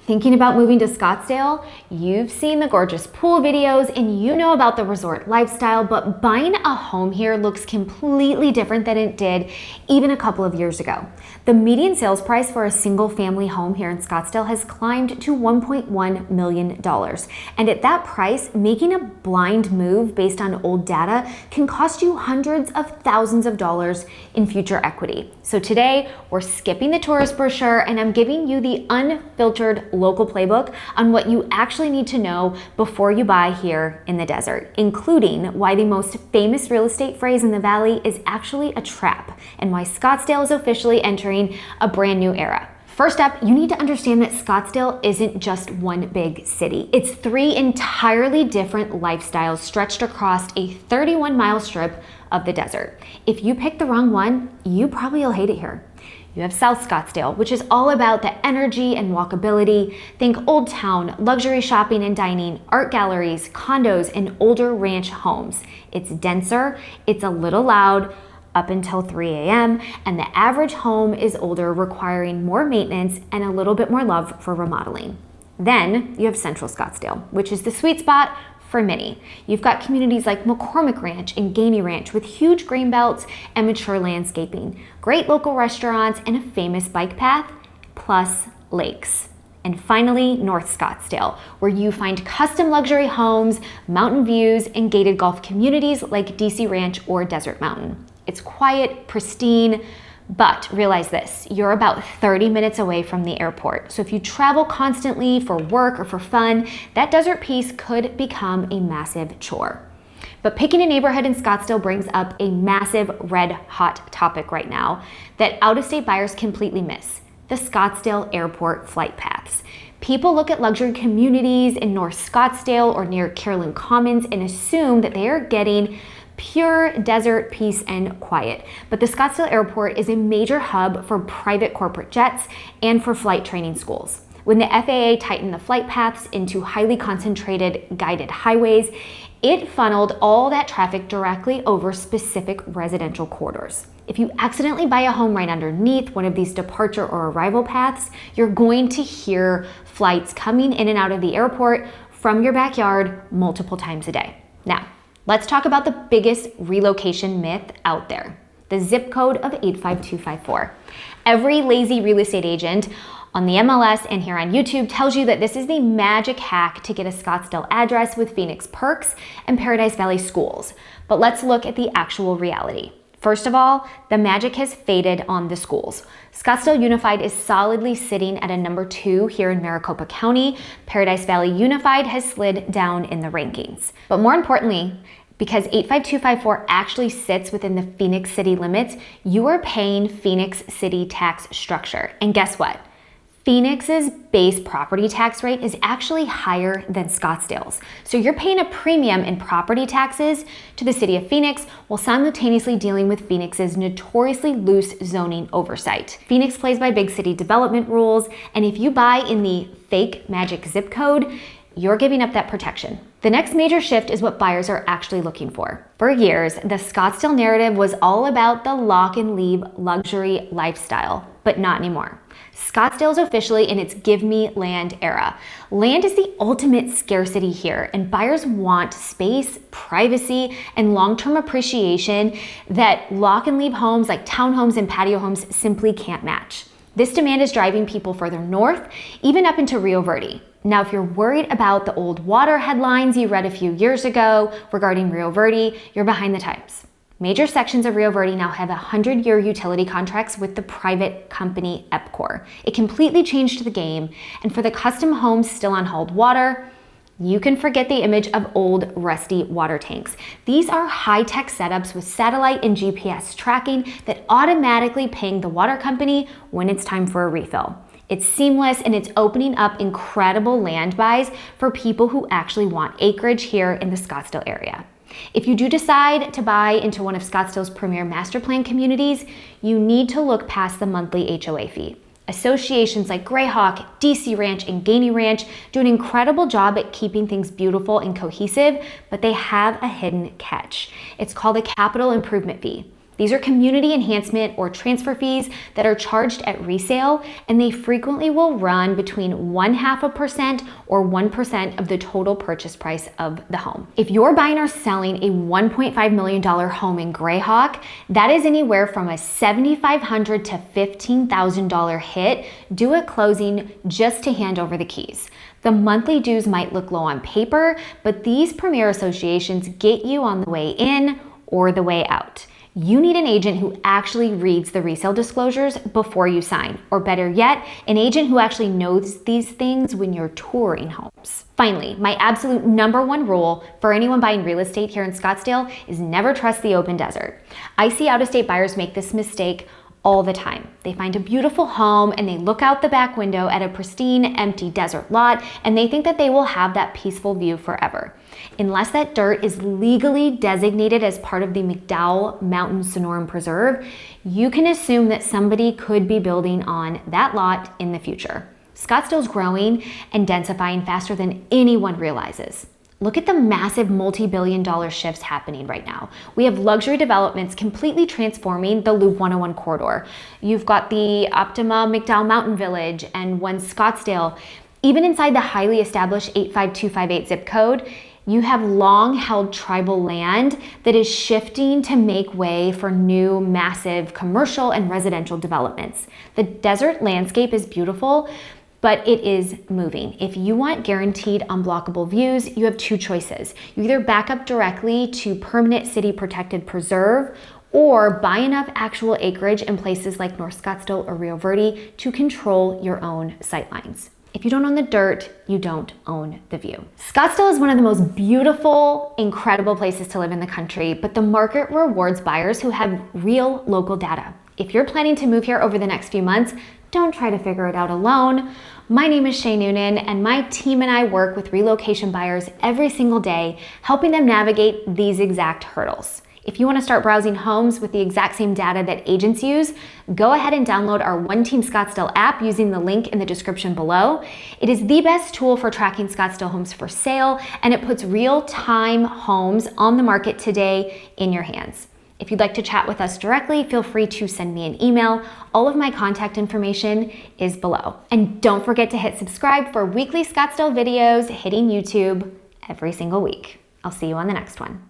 Thinking about moving to Scottsdale? You've seen the gorgeous pool videos and you know about the resort lifestyle, but buying a home here looks completely different than it did even a couple of years ago. The median sales price for a single family home here in Scottsdale has climbed to $1.1 million. And at that price, making a blind move based on old data can cost you hundreds of thousands of dollars in future equity. So today, we're skipping the tourist brochure and I'm giving you the unfiltered local playbook on what you actually need to know before you buy here in the desert, including why the most famous real estate phrase in the valley is actually a trap and why Scottsdale is officially entering a brand new era. First up, you need to understand that Scottsdale isn't just one big city. It's three entirely different lifestyles stretched across a 31-mile strip of the desert. If you pick the wrong one, you probably will hate it here. You have South Scottsdale, which is all about the energy and walkability. Think Old Town, luxury shopping and dining, art galleries, condos, and older ranch homes. It's denser, it's a little loud, up until 3 a.m., and the average home is older, requiring more maintenance and a little bit more love for remodeling. Then you have Central Scottsdale, which is the sweet spot for many. You've got communities like McCormick Ranch and Gainey Ranch with huge green belts and mature landscaping, great local restaurants, and a famous bike path, plus lakes. And finally, North Scottsdale, where you find custom luxury homes, mountain views, and gated golf communities like DC Ranch or Desert Mountain. It's quiet, pristine, but realize this, you're about 30 minutes away from the airport. So if you travel constantly for work or for fun, that desert piece could become a massive chore. But picking a neighborhood in Scottsdale brings up a massive red hot topic right now that out-of-state buyers completely miss: the Scottsdale airport flight paths. People look at luxury communities in North Scottsdale or near Carolyn Commons and assume that they are getting pure desert peace and quiet. But the Scottsdale airport is a major hub for private corporate jets and for flight training schools. When the FAA tightened the flight paths into highly concentrated guided highways, it funneled all that traffic directly over specific residential corridors. If you accidentally buy a home right underneath one of these departure or arrival paths, you're going to hear flights coming in and out of the airport from your backyard multiple times a day. Now, let's talk about the biggest relocation myth out there: the zip code of 85254. Every lazy real estate agent on the MLS and here on YouTube tells you that this is the magic hack to get a Scottsdale address with Phoenix perks and Paradise Valley schools. But let's look at the actual reality. First of all, the magic has faded on the schools. Scottsdale Unified is solidly sitting at a number 2 here in Maricopa County. Paradise Valley Unified has slid down in the rankings. But more importantly, because 85254 actually sits within the Phoenix city limits, you are paying Phoenix city tax structure. And guess what? Phoenix's base property tax rate is actually higher than Scottsdale's. So you're paying a premium in property taxes to the city of Phoenix while simultaneously dealing with Phoenix's notoriously loose zoning oversight. Phoenix plays by big city development rules, and if you buy in the fake magic zip code, you're giving up that protection. The next major shift is what buyers are actually looking for. For years, the Scottsdale narrative was all about the lock and leave luxury lifestyle, but not anymore. Scottsdale is officially in its give me land era. Land is the ultimate scarcity here, and buyers want space, privacy, and long-term appreciation that lock and leave homes like townhomes and patio homes simply can't match. This demand is driving people further north, even up into Rio Verde. Now, if you're worried about the old water headlines you read a few years ago regarding Rio Verde, you're behind the times. Major sections of Rio Verde now have 100-year utility contracts with the private company EPCOR. It completely changed the game, and for the custom homes still on hauled water, you can forget the image of old rusty water tanks. These are high-tech setups with satellite and GPS tracking that automatically ping the water company when it's time for a refill. It's seamless and it's opening up incredible land buys for people who actually want acreage here in the Scottsdale area. If you do decide to buy into one of Scottsdale's premier master plan communities, you need to look past the monthly HOA fee. Associations like Greyhawk, DC Ranch, and Gainey Ranch do an incredible job at keeping things beautiful and cohesive, but they have a hidden catch. It's called a capital improvement fee. These are community enhancement or transfer fees that are charged at resale, and they frequently will run between 0.5% or 1% of the total purchase price of the home. If you're buying or selling a $1.5 million home in Greyhawk, that is anywhere from a $7,500 to $15,000 hit due at closing just to hand over the keys. The monthly dues might look low on paper, but these premier associations get you on the way in or the way out. You need an agent who actually reads the resale disclosures before you sign, or better yet, an agent who actually knows these things when you're touring homes. Finally, my absolute #1 rule for anyone buying real estate here in Scottsdale is never trust the open desert. I see out-of-state buyers make this mistake all the time. They find a beautiful home and they look out the back window at a pristine, empty desert lot, and they think that they will have that peaceful view forever. Unless that dirt is legally designated as part of the McDowell Mountain Sonoran Preserve, you can assume that somebody could be building on that lot in the future. Scottsdale's growing and densifying faster than anyone realizes. Look at the massive multi-billion-dollar shifts happening right now. We have luxury developments completely transforming the Loop 101 corridor. You've got the Optima McDowell Mountain Village and ONE Scottsdale. Even inside the highly established 85258 zip code, you have long-held tribal land that is shifting to make way for new, massive commercial and residential developments. The desert landscape is beautiful, but it is moving. If you want guaranteed unblockable views, you have two choices. You either back up directly to permanent city protected preserve or buy enough actual acreage in places like North Scottsdale or Rio Verde to control your own sightlines. If you don't own the dirt, you don't own the view. Scottsdale is one of the most beautiful, incredible places to live in the country, but the market rewards buyers who have real local data. If you're planning to move here over the next few months, don't try to figure it out alone. My name is Shay Noonan, and my team and I work with relocation buyers every single day, helping them navigate these exact hurdles. If you want to start browsing homes with the exact same data that agents use, go ahead and download our ONE Team Scottsdale app using the link in the description below. It is the best tool for tracking Scottsdale homes for sale, and it puts real-time homes on the market today in your hands. If you'd like to chat with us directly, feel free to send me an email. All of my contact information is below. And don't forget to hit subscribe for weekly Scottsdale videos hitting YouTube every single week. I'll see you on the next one.